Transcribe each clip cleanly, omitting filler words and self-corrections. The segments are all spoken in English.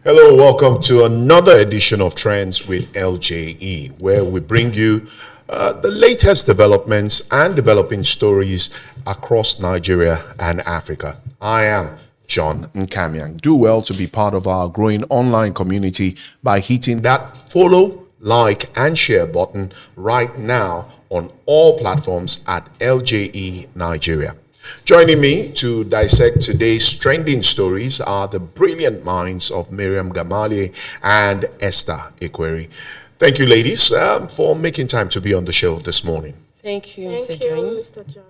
Hello, welcome to another edition of Trends with LJE, where we bring you the latest developments and developing stories across Nigeria and Africa. I am John Nkamiang. Do well to be part of our growing online community by hitting that follow, like, and share button right now on all platforms at LJE Nigeria. Joining me to dissect today's trending stories are the brilliant minds of Miriam Gamaliel and Esther Ikweri. Thank you, ladies, for making time to be on the show this morning. Thank you, Mr. John.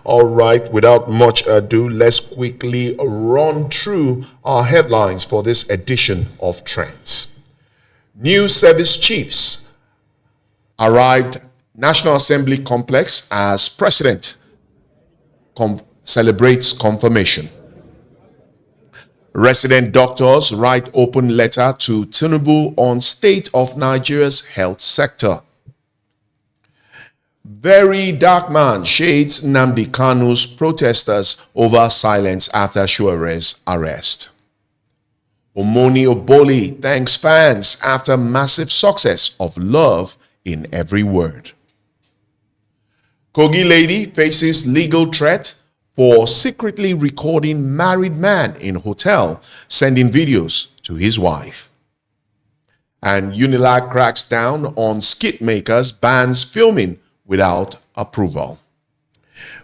All right, without much ado, let's quickly run through our headlines for this edition of Trends. New service chiefs arrived National Assembly complex as President celebrates confirmation. Resident doctors write open letter to Tinubu on state of Nigeria's health sector. VeryDarkMan shades Nnamdi Kanu's protesters over silence after Sowore's arrest. Omoni Oboli thanks fans after massive success of Love in Every Word. Kogi lady faces legal threat for secretly recording married man in hotel, sending videos to his wife. And Unilag cracks down on skit makers, bans filming without approval.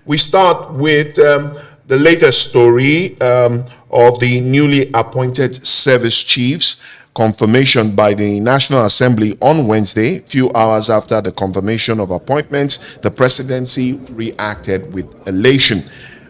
We start with the latest story of the newly appointed service chiefs. Confirmation by the National Assembly on Wednesday. Few hours after the confirmation of appointments, the presidency reacted with elation.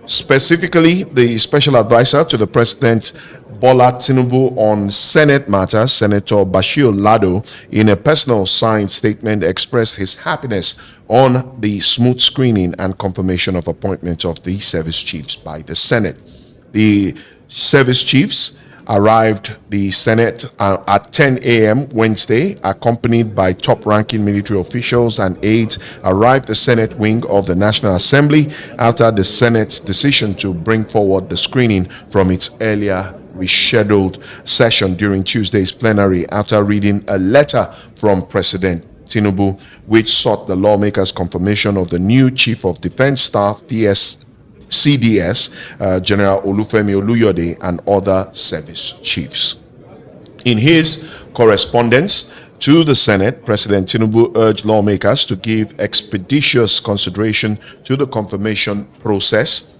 Specifically, the special advisor to the President Bola Tinubu on Senate matters, Senator Bashir Lado, in a personal signed statement expressed his happiness on the smooth screening and confirmation of appointments of the service chiefs by the Senate. The service chiefs arrived the Senate at 10 a.m. Wednesday, accompanied by top-ranking military officials and aides, arrived the Senate wing of the National Assembly after the Senate's decision to bring forward the screening from its earlier rescheduled session during Tuesday's plenary after reading a letter from President Tinubu, which sought the lawmakers' confirmation of the new Chief of Defense Staff, CDS, General Olufemi Oluyode, and other service chiefs. In his correspondence to the Senate, President Tinubu urged lawmakers to give expeditious consideration to the confirmation process.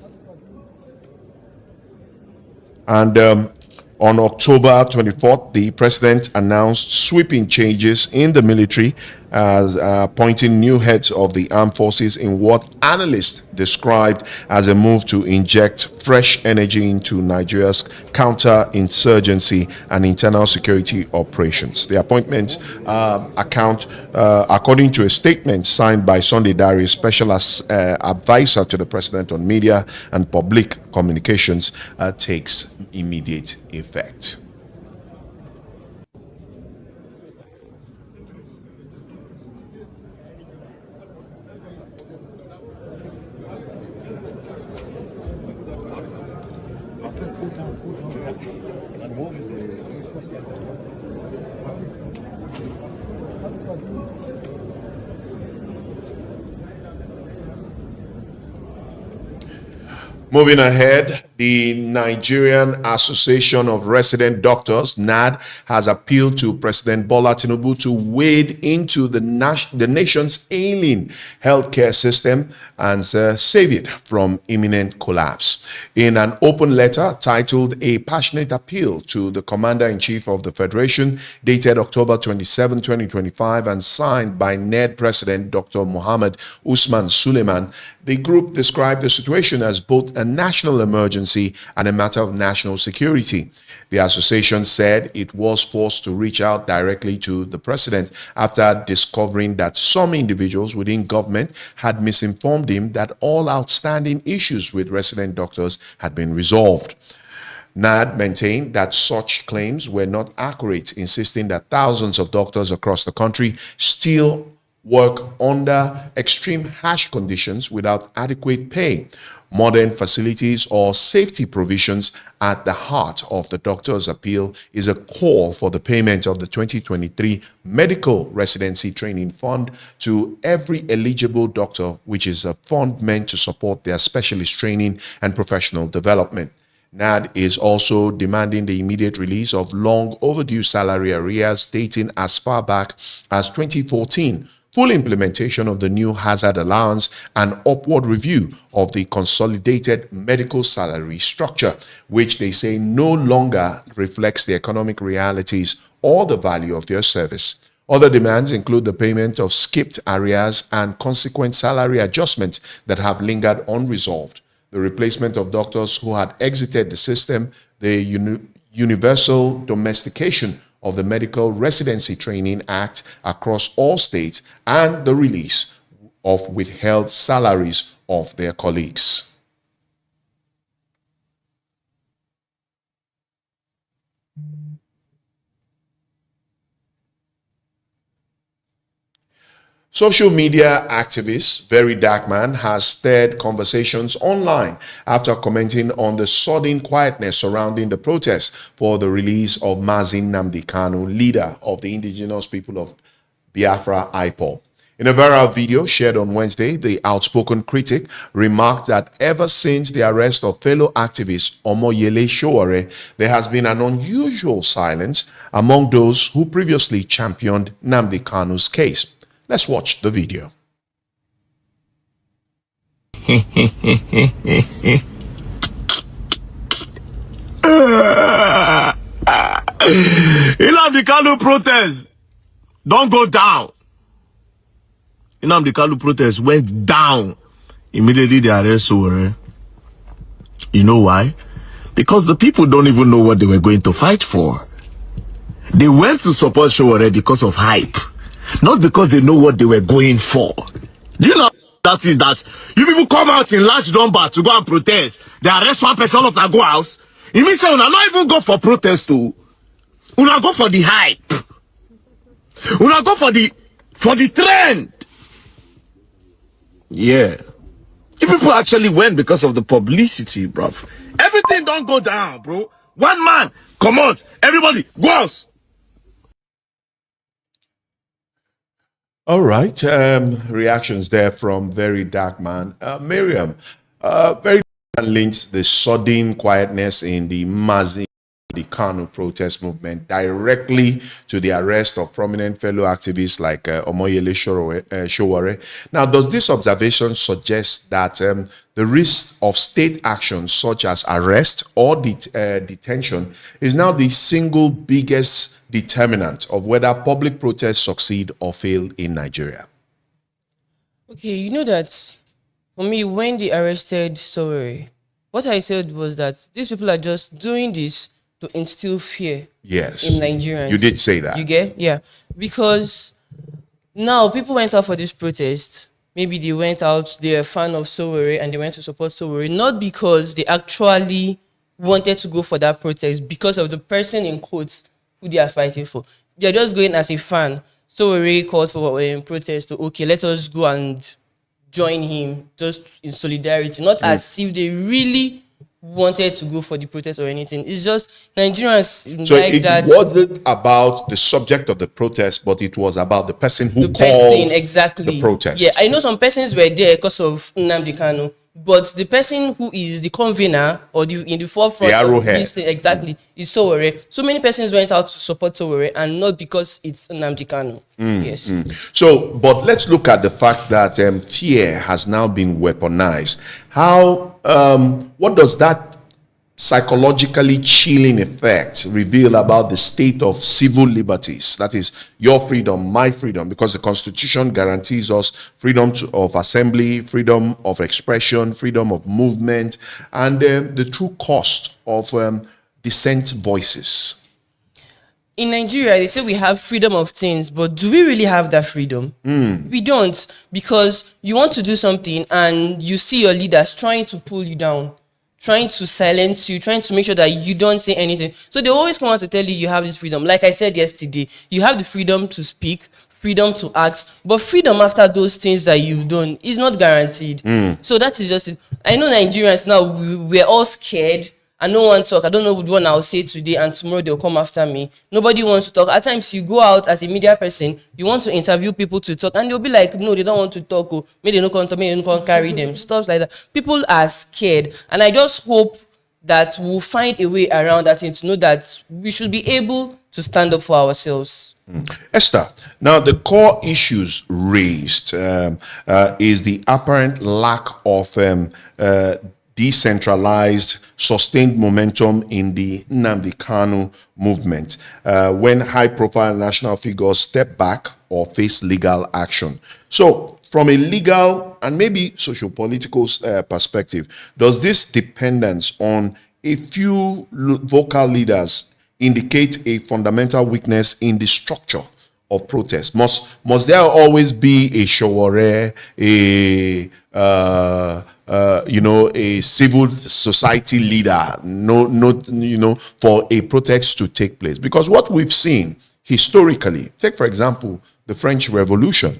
And on October 24th, the president announced sweeping changes in the military, as appointing new heads of the armed forces in what analysts described as a move to inject fresh energy into Nigeria's counterinsurgency and internal security operations. The appointments according to a statement signed by Sunday Diary, special advisor to the president on media and public communications, takes immediate effect. Moving ahead, the Nigerian Association of Resident Doctors, NAD, has appealed to President Bola Tinubu to wade into the nation's ailing healthcare system and save it from imminent collapse. In an open letter titled A Passionate Appeal to the Commander-in-Chief of the Federation, dated October 27, 2025, and signed by NED President Dr. Mohammed Usman Suleiman, the group described the situation as both a national emergency and a matter of national security. The association said it was forced to reach out directly to the president after discovering that some individuals within government had misinformed him that all outstanding issues with resident doctors had been resolved. NAD maintained that such claims were not accurate, insisting that thousands of doctors across the country still work under extreme harsh conditions without adequate pay. Modern facilities or safety provisions at the heart of the doctor's appeal is a call for the payment of the 2023 Medical Residency Training Fund to every eligible doctor, which is a fund meant to support their specialist training and professional development. NAD is also demanding the immediate release of long overdue salary arrears dating as far back as 2014, full implementation of the new hazard allowance, and upward review of the consolidated medical salary structure, which they say no longer reflects the economic realities or the value of their service. Other demands include the payment of skipped arrears and consequent salary adjustments that have lingered unresolved, the replacement of doctors who had exited the system, the universal domestication of the Medical Residency Training Act across all states, and the release of withheld salaries of their colleagues. Social media activist VeryDarkMan has stirred conversations online after commenting on the sudden quietness surrounding the protest for the release of Nnamdi Kanu, leader of the indigenous people of Biafra IPOB. In a viral video shared on Wednesday, the outspoken critic remarked that ever since the arrest of fellow activist Omoyele Sowore, there has been an unusual silence among those who previously championed Nnamdi Kanu's case. Let's watch the video. Nnamdi Kanu protest don't go down. Nnamdi Kanu protest went down. Immediately they arrest Sowore. You know why? Because the people don't even know what they were going to fight for. They went to support Sowore because of hype, not because they know what they were going for. Do you know that is that you people come out in large number to go and protest? They arrest one person of that go house. It means say una not even go for protest too. Una go for the hype. Una go for the trend. Yeah. You people actually went because of the publicity, bruv. Everything don't go down, bro. One man, come out. Everybody, go out. All right, reactions there from VeryDarkMan. Miriam, VeryDarkMan links the sudden quietness in the Nnamdi Kanu protest movement directly to the arrest of prominent fellow activists like Omoyele Sowore. Now, does this observation suggest that the risk of state actions such as arrest or detention is now the single biggest determinant of whether public protests succeed or fail in Nigeria? Okay, you know that for me, when they arrested Sowore, what I said was that these people are just doing this to instill fear in Nigerians. You did say that. You get? Yeah. Because now people went out for this protest. Maybe they went out, they're a fan of Sowore and they went to support Sowore, not because they actually wanted to go for that protest because of the person in quotes who they are fighting for. They're just going as a fan. Sowore called for a protest. So, okay, let us go and join him just in solidarity. Not as if they really wanted to go for the protest or anything. It's just Nigerians so like that. So it wasn't about the subject of the protest, but it was about the person who called the protest. Yeah, I know some persons were there because of Nnamdi Kanu, but the person who is the convener or in the forefront the arrowhead. Of this thing, exactly, is Sowore. So many persons went out to support Sowore and not because it's Nnamdi Kanu. Yes. So, but let's look at the fact that fear has now been weaponized. How, what does that psychologically chilling effect reveal about the state of civil liberties? That is your freedom, my freedom, because the Constitution guarantees us freedom of assembly, freedom of expression, freedom of movement, and the true cost of dissent voices. In Nigeria, they say we have freedom of things, but do we really have that freedom? We don't, because you want to do something and you see your leaders trying to pull you down, trying to silence you, trying to make sure that you don't say anything. So they always come out to tell you you have this freedom. Like I said yesterday, you have the freedom to speak, freedom to act, but freedom after those things that you've done is not guaranteed. So that is just it. I know Nigerians now, we're all scared and no one talk. I don't know what I'll say today and tomorrow they'll come after me. Nobody wants to talk. At times you go out as a media person, you want to interview people to talk and they'll be like, no, they don't want to talk. Oh, maybe they don't come to me, they don't carry them. Stuff like that. People are scared. And I just hope that we'll find a way around that and to know that we should be able to stand up for ourselves. Esther, now the core issues raised is the apparent lack of decentralized, sustained momentum in the Nnamdi Kanu movement when high-profile national figures step back or face legal action. So, from a legal and maybe socio-political perspective, does this dependence on a few vocal leaders indicate a fundamental weakness in the structure of protest? Must there always be a Sowore, a civil society leader, for a protest to take place? Because what we've seen historically, take for example the French Revolution,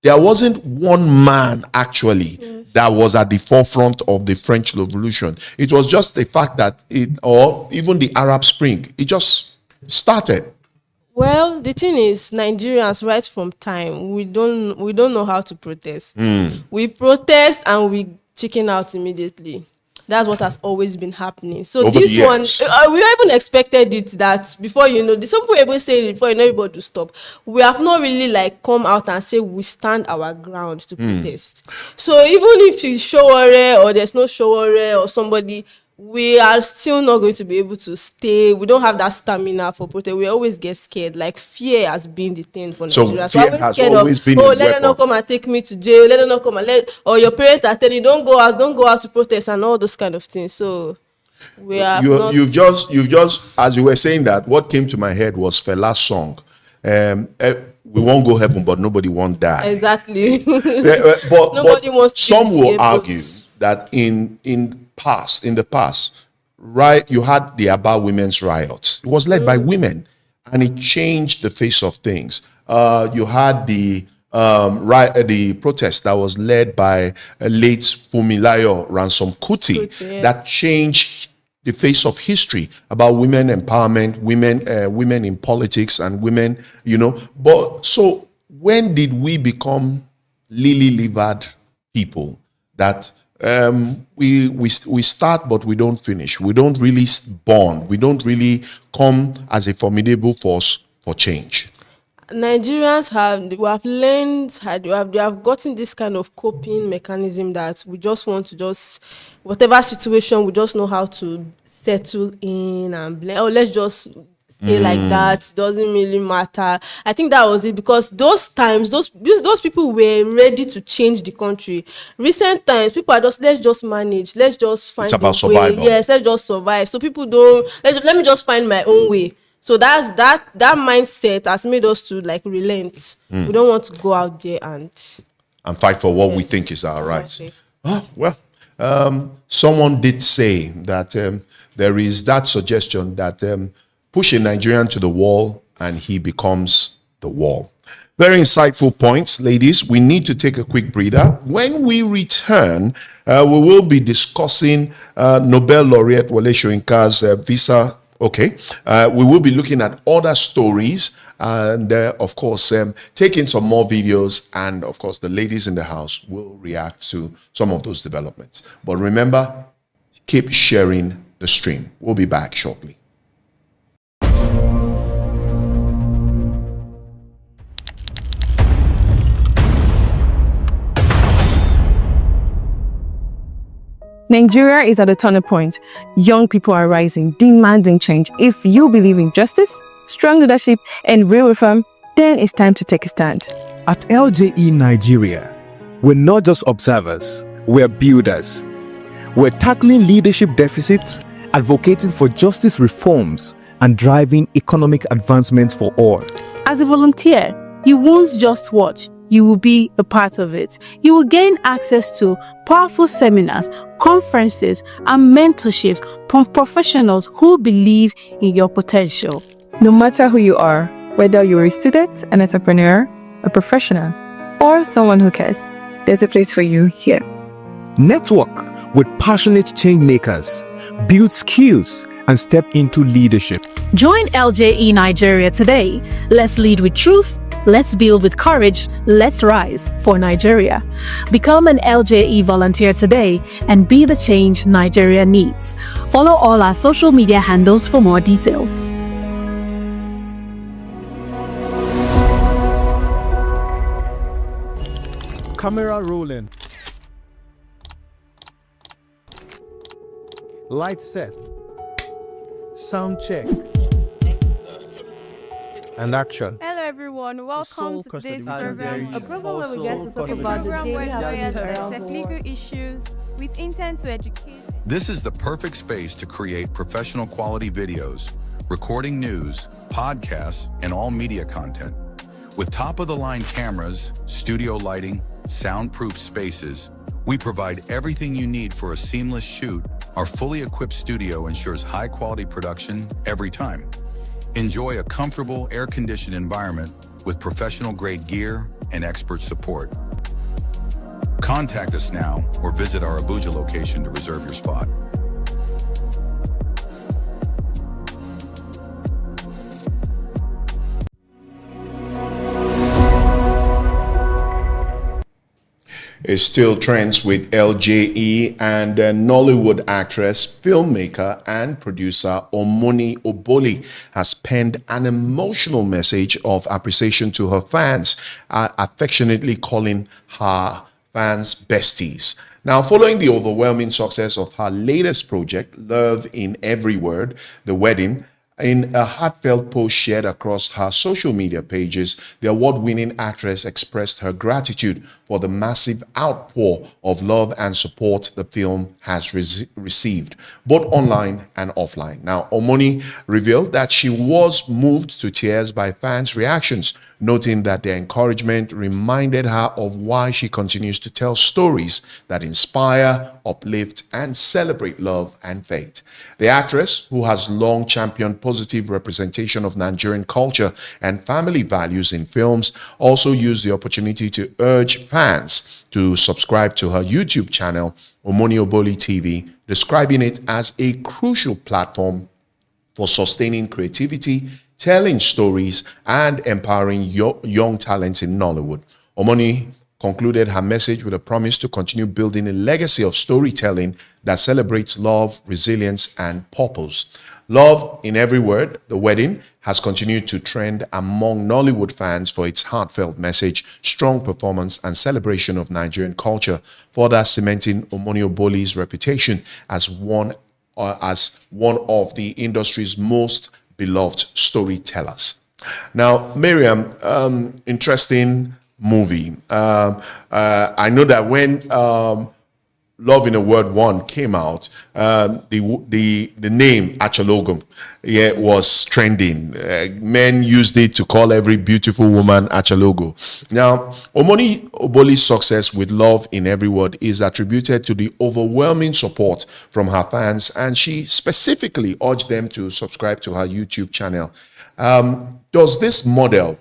there wasn't one man actually that was at the forefront of the French Revolution. It was just the fact that or even the Arab Spring, it just started. Well, the thing is, Nigerians, right from time, we don't know how to protest. We protest and we chicken out immediately. That's what has always been happening. So Over this one, we even expected it that before some people even saying it before everybody to stop. We have not really come out and say we stand our ground to protest. So even if it's Sowore or there's no Sowore or somebody, we are still not going to be able to stay. We don't have that stamina for protest. We always get scared. Fear has been the thing for Nigeria. So fear has always been let them not come and take me to jail. Let them not come and or your parents are telling you don't go out to protest and all those kind of things. So we are. You've just as you were saying that, what came to my head was Fela's song. We won't go heaven, but nobody won't die. Exactly. but Nobody wants to some will escape argue us. that in the past, right, you had the Aba women's riots. It was led by women, and it changed the face of things. You had the protest that was led by late Fumilayo Ransom Kuti, yes. that changed the face of history about women empowerment, women in politics, and women. But so when did we become lily-livered people that we start but we don't finish? We don't really bond. We don't really come as a formidable force for change. Nigerians have gotten this kind of coping mechanism that we just want to whatever situation, we just know how to settle in and blame. Oh, let's just stay like that. It doesn't really matter. I think that was it, because those times, those people were ready to change the country. Recent times, people are let's just manage. Let's just find it's about a way. Survival. Yes, let's just survive. So people let me just find my own way. So that mindset has made us to relent. We don't want to go out there and fight for what we think is our rights. Someone did say that there is that suggestion that push a Nigerian to the wall and he becomes the wall. Very insightful points, ladies. We need to take a quick breather. When we return, we will be discussing Nobel laureate Wole Soyinka's visa. Okay, we will be looking at other stories and, of course, taking some more videos. And, of course, the ladies in the house will react to some of those developments. But remember, keep sharing the stream. We'll be back shortly. Nigeria is at a turning point. Young people are rising, demanding change. If you believe in justice, strong leadership, and real reform, then it's time to take a stand. At LJE Nigeria, we're not just observers, we're builders. We're tackling leadership deficits, advocating for justice reforms, and driving economic advancements for all. As a volunteer, you won't just watch. You will be a part of it. You will gain access to powerful seminars, conferences, and mentorships from professionals who believe in your potential. No matter who you are, whether you're a student, an entrepreneur, a professional, or someone who cares, there's a place for you here. Network with passionate change makers, build skills, and step into leadership. Join LJE Nigeria today. Let's lead with truth. Let's build with courage. Let's rise for Nigeria. Become an LJE volunteer today and be the change Nigeria needs. Follow all our social media handles for more details. Camera rolling. Light set. Sound check. And action. Hello everyone, welcome to today's program. A program where we get to talk about the daily happenings around the technical world. issues with intent to educate. This is the perfect space to create professional quality videos, recording news, podcasts, and all media content. With top-of-the-line cameras, studio lighting, soundproof spaces, we provide everything you need for a seamless shoot. Our fully equipped studio ensures high-quality production every time. Enjoy a comfortable, air-conditioned environment with professional-grade gear and expert support. Contact us now or visit our Abuja location to reserve your spot. It still trends with LJE and Nollywood actress, filmmaker, and producer Omoni Oboli has penned an emotional message of appreciation to her fans, affectionately calling her fans besties. Now, following the overwhelming success of her latest project, Love in Every Word, The Wedding, in a heartfelt post shared across her social media pages, the award-winning actress expressed her gratitude for the massive outpour of love and support the film has received, both online and offline. Now, Omoni revealed that she was moved to tears by fans' reactions, noting that their encouragement reminded her of why she continues to tell stories that inspire, uplift, and celebrate love and faith. The actress, who has long championed positive representation of Nigerian culture and family values in films, also used the opportunity to urge fans to subscribe to her YouTube channel, Omoni Oboli TV, describing it as a crucial platform for sustaining creativity, telling stories, and empowering young talents in Nollywood. Omoni concluded her message with a promise to continue building a legacy of storytelling that celebrates love, resilience, and purpose. Love in Every Word, The Wedding, has continued to trend among Nollywood fans for its heartfelt message, strong performance, and celebration of Nigerian culture, further cementing Omoni Oboli's reputation as one of the industry's most beloved storytellers. Now, Miriam, interesting movie. I know that when Love in a Word 1 came out, the name Achalogo was trending. Men used it to call every beautiful woman Achalogo. Now, Omoni Oboli's success with Love in Every Word is attributed to the overwhelming support from her fans, and she specifically urged them to subscribe to her YouTube channel. Does this model,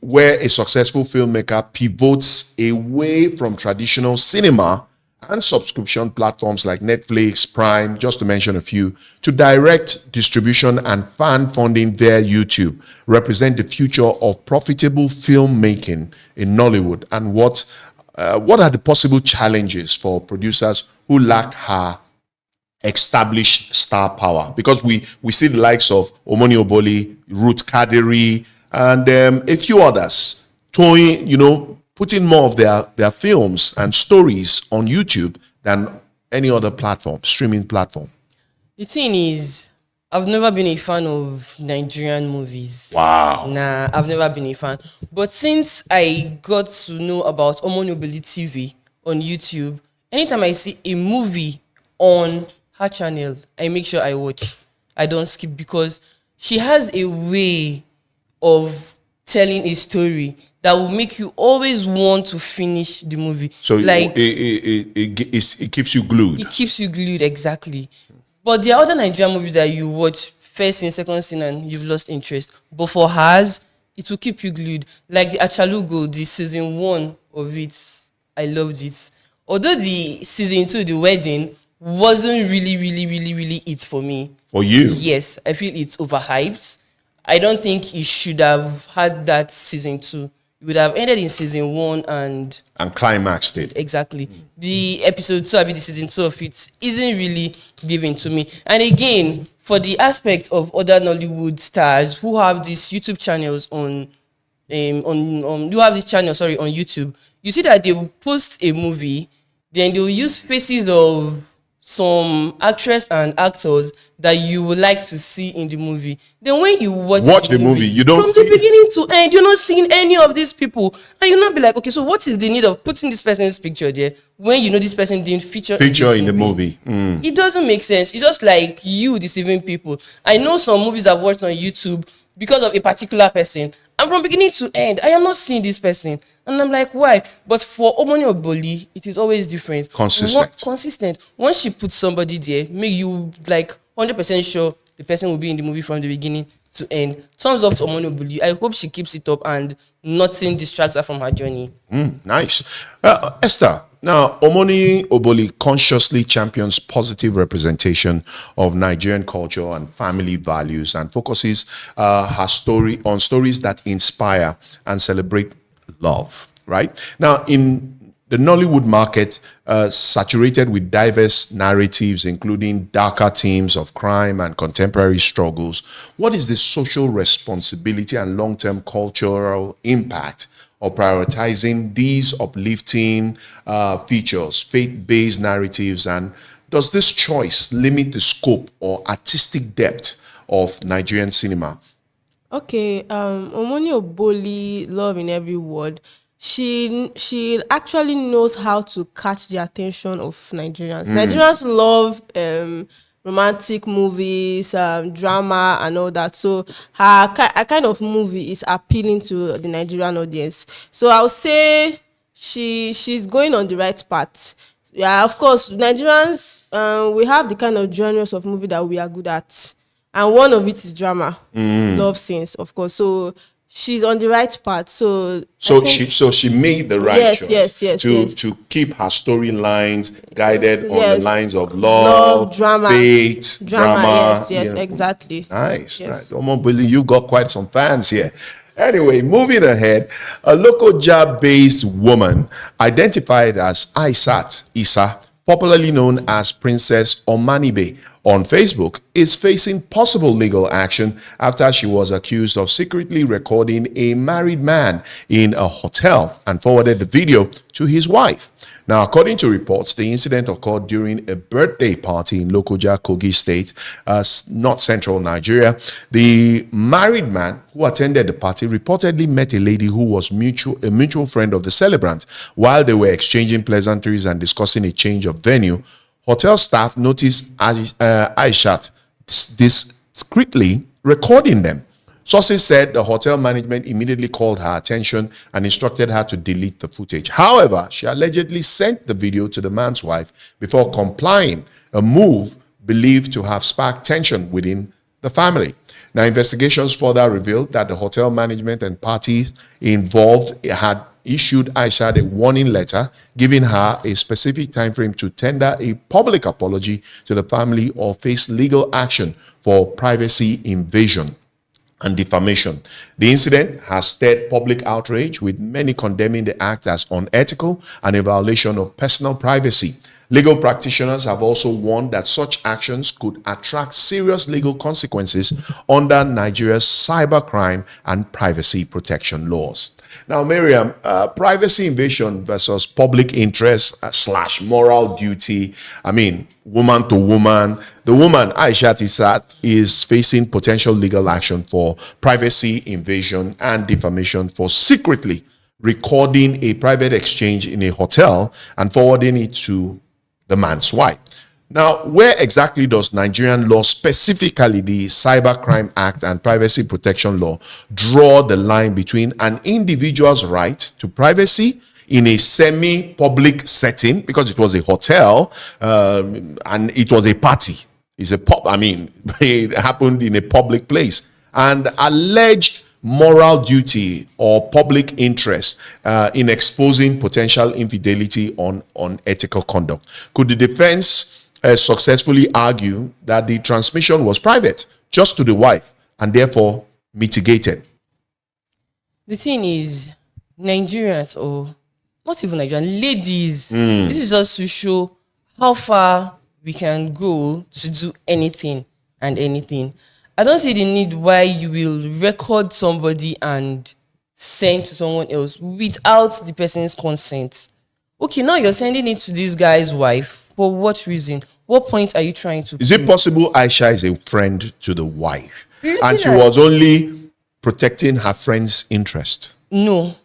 where a successful filmmaker pivots away from traditional cinema and subscription platforms like Netflix, Prime, just to mention a few, to direct distribution and fan funding via YouTube, represent the future of profitable filmmaking in Nollywood? And what are the possible challenges for producers who lack her established star power? Because we see the likes of Omoni Oboli, Ruth Kadiri, and a few others toying, putting more of their films and stories on YouTube than any other platform, streaming platform. The thing is, I've never been a fan of Nigerian movies. Wow. Nah, I've never been a fan. But since I got to know about Omoni Oboli TV on YouTube, anytime I see a movie on her channel, I make sure I watch. I don't skip, because she has a way of telling a story that will make you always want to finish the movie. So like it keeps you glued. it keeps you glued, exactly. But there are other Nigerian movies that you watch first scene, second scene, and you've lost interest. But for hers, it will keep you glued. Like the Achalugo, the season 1 of it, I loved it. Although the season 2, the wedding, wasn't really it for me. For you? Yes, I feel it's overhyped. I don't think it should have had that season 2. It would have ended in season 1 and climaxed it. Exactly. The episode 2, I mean the season 2 of it, isn't really given to me. And again, for the aspect of other Nollywood stars who have these YouTube channels on YouTube, you see that they will post a movie, then they will use faces of some actress and actors that you would like to see in the movie. Then when you watch the movie, you don't from see the beginning to end, you're not seeing any of these people, and you'll not be like, okay, so what is the need of putting this person's picture there when you know this person didn't feature in the movie? It doesn't make sense. It's just like you deceiving people. I know some movies I've watched on YouTube because of a particular person, and from beginning to end, I am not seeing this person, and I'm like, why? But for Omoni Oboli, it is always different. Consistent. Once she puts somebody there, make you like 100% sure the person will be in the movie from the beginning to end. Thumbs up to Omoni Oboli. I hope she keeps it up and nothing distracts her from her journey. Nice. Esther, now Omoni Oboli consciously champions positive representation of Nigerian culture and family values and focuses her story on stories that inspire and celebrate love, right? Now, in the Nollywood market, saturated with diverse narratives, including darker themes of crime and contemporary struggles, what is the social responsibility and long-term cultural impact of prioritizing these uplifting features, faith-based narratives, and does this choice limit the scope or artistic depth of Nigerian cinema? Okay, Omoni Oboli, love in every word. She actually knows how to catch the attention of Nigerians. Nigerians love romantic movies, drama, and all that. So her kind of movie is appealing to the Nigerian audience. So I would say she's going on the right path. Yeah, of course, Nigerians, we have the kind of genres of movie that we are good at, and one of it is drama, love scenes, of course. So she's on the right path. So she made the right choice to keep her storylines guided on the lines of love, drama, faith, drama. Yes, exactly. Nice. Omobili, you got quite some fans here. Anyway, moving ahead, a Lokoja-based woman identified as Aisat Isa, popularly known as Princess Omanibe, on Facebook, is facing possible legal action after she was accused of secretly recording a married man in a hotel and forwarded the video to his wife. Now, according to reports, the incident occurred during a birthday party in Lokoja, Kogi State, north central Nigeria. The married man who attended the party reportedly met a lady who was a mutual friend of the celebrant. While they were exchanging pleasantries and discussing a change of venue, hotel staff noticed Aishat discreetly recording them. Sources said the hotel management immediately called her attention and instructed her to delete the footage. However, she allegedly sent the video to the man's wife before complying, a move believed to have sparked tension within the family. Now, investigations further revealed that the hotel management and parties involved had issued Aisha a warning letter, giving her a specific time frame to tender a public apology to the family or face legal action for privacy invasion and defamation. The incident has stirred public outrage, with many condemning the act as unethical and a violation of personal privacy. Legal practitioners have also warned that such actions could attract serious legal consequences under Nigeria's cybercrime and privacy protection laws. Now, Miriam, privacy invasion versus public interest / moral duty. I mean, woman to woman. The woman, Aisha Tisat, is facing potential legal action for privacy invasion and defamation for secretly recording a private exchange in a hotel and forwarding it to the man's wife. Now, where exactly does Nigerian law, specifically the Cybercrime Act and Privacy Protection Law, draw the line between an individual's right to privacy in a semi-public setting, because it was a hotel and it was a party? It's a pub. I mean, it happened in a public place, and alleged moral duty or public interest in exposing potential infidelity on unethical conduct? Could the defense successfully argue that the transmission was private, just to the wife, and therefore mitigated? The thing is, Nigerians, or not even Nigerian ladies, this is just to show how far we can go to do anything and anything. I don't see the need why you will record somebody and send to someone else without the person's consent. Okay, now you're sending it to this guy's wife. For what reason? What point are you trying to Is it possible Aisha is a friend to the wife Really and she like- was only protecting her friend's interest? No.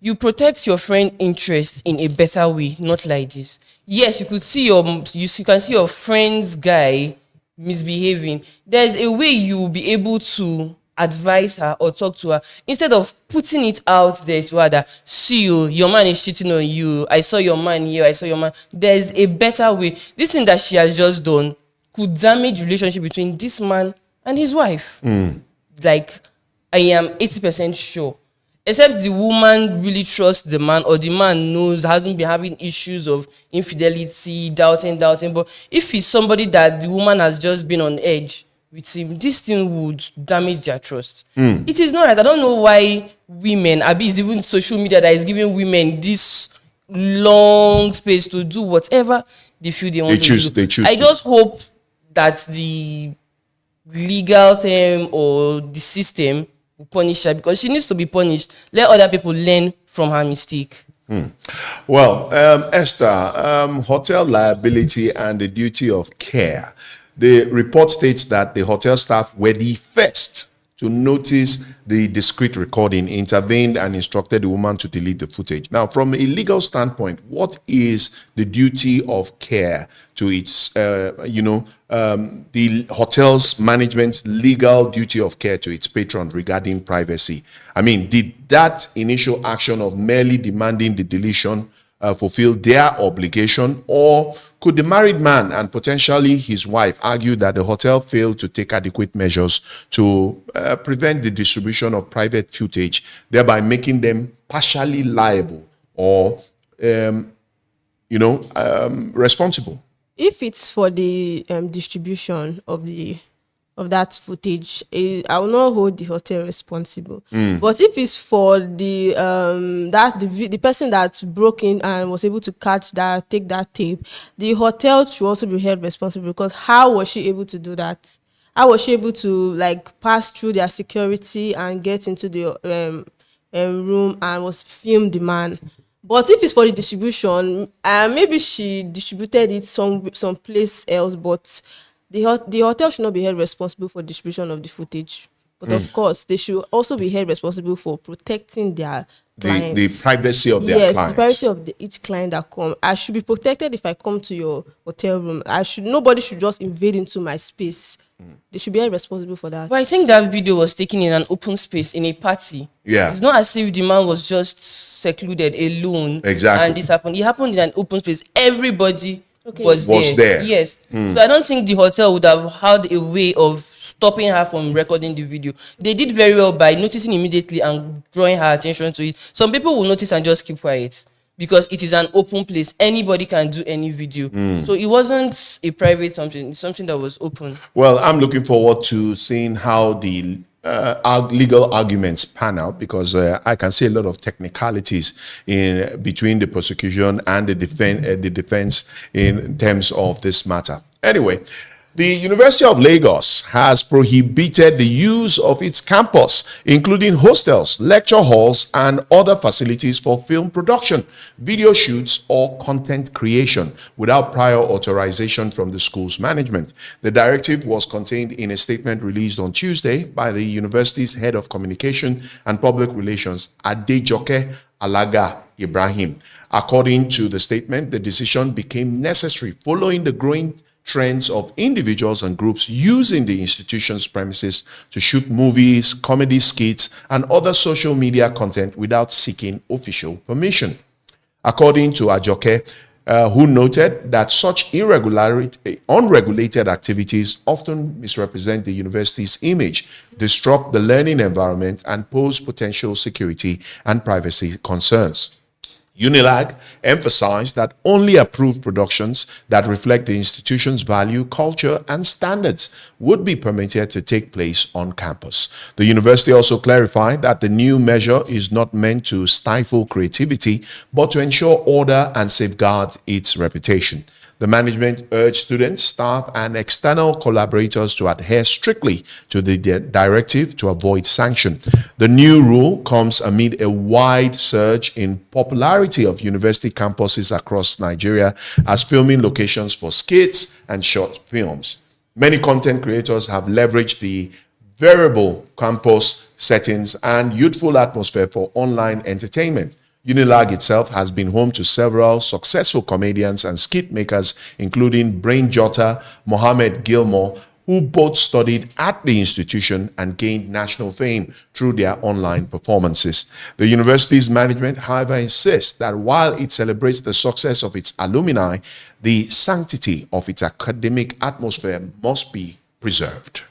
You protect your friend interest in a better way, not like this. Yes, you can see your friend's guy misbehaving. There's a way you will be able to advise her or talk to her instead of putting it out there to her that, see you, your man is cheating on you. I saw your man here. I saw your man. There's a better way. This thing that she has just done could damage relationship between this man and his wife. Like, I am 80% sure. Except the woman really trusts the man, or the man hasn't been having issues of infidelity, doubting. But if he's somebody that the woman has just been on edge with him, this thing would damage their trust. It is not right. I don't know why women, it's even social media that is giving women this long space to do whatever they feel they want to do. They choose. I just hope that the legal term or the system will punish her, because she needs to be punished. Let other people learn from her mistake. Well, Esther, hotel liability and the duty of care. The report states that the hotel staff were the first to notice the discreet recording, intervened and instructed the woman to delete the footage. Now, from a legal standpoint, what is the duty of care to its, the hotel's management's legal duty of care to its patron regarding privacy? I mean, did that initial action of merely demanding the deletion fulfill their obligation, or could the married man and potentially his wife argue that the hotel failed to take adequate measures to prevent the distribution of private footage, thereby making them partially liable or, responsible? If it's for the distribution of that footage, I will not hold the hotel responsible. But if it's for the person that broke in and was able to take that tape, the hotel should also be held responsible, because how was she able to do that? How was she able to pass through their security and get into the room and was film the man? But if it's for the distribution, maybe she distributed it some place else, but the hotel should not be held responsible for distribution of the footage. But of course, they should also be held responsible for protecting their clients. The privacy of their clients. Yes, the privacy of each client that come. I should be protected if I come to your hotel room. Nobody should just invade into my space. They should be held responsible for that. But I think that video was taken in an open space, in a party. Yeah. It's not as if the man was just secluded alone. Exactly. And this happened. It happened in an open space. Everybody was there. Yes. So I don't think the hotel would have had a way of stopping her from recording the video. They did very well by noticing immediately and drawing her attention to it. Some people will notice and just keep quiet, because it is an open place. Anybody can do any video. So it wasn't a private something. It's something that was open. Well, I'm looking forward to seeing how the legal arguments pan out, because I can see a lot of technicalities in between the prosecution and the defense in terms of this matter. Anyway, the University of Lagos has prohibited the use of its campus, including hostels, lecture halls, and other facilities for film production, video shoots, or content creation without prior authorization from the school's management. The directive was contained in a statement released on Tuesday by the university's head of communication and public relations, Adejoke Alaga Ibrahim. According to the statement, the decision became necessary following the growing trends of individuals and groups using the institution's premises to shoot movies, comedy skits, and other social media content without seeking official permission. According to Ajoke, who noted that such unregulated activities often misrepresent the university's image, disrupt the learning environment, and pose potential security and privacy concerns. UNILAG emphasized that only approved productions that reflect the institution's value, culture, and standards would be permitted to take place on campus. The university also clarified that the new measure is not meant to stifle creativity, but to ensure order and safeguard its reputation. The management urged students, staff, and external collaborators to adhere strictly to the directive to avoid sanction. The new rule comes amid a wide surge in popularity of university campuses across Nigeria as filming locations for skits and short films. Many content creators have leveraged the variable campus settings and youthful atmosphere for online entertainment. UNILAG itself has been home to several successful comedians and skit makers, including Brain Jotter, Mohammed Gilmore, who both studied at the institution and gained national fame through their online performances. The university's management, however, insists that while it celebrates the success of its alumni, the sanctity of its academic atmosphere must be preserved.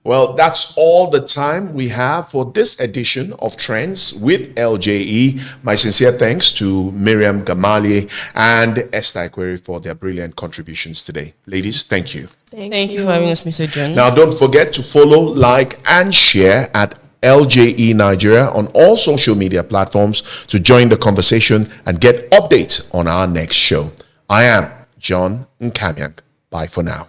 Well, that's all the time we have for this edition of Trends with LJE. My sincere thanks to Miriam Gamali and Esther Ikwere for their brilliant contributions today. Ladies, thank you. Thank you for having us, Mr. John. Now, don't forget to follow, like, and share at LJE Nigeria on all social media platforms to join the conversation and get updates on our next show. I am John Nkanyang. Bye for now.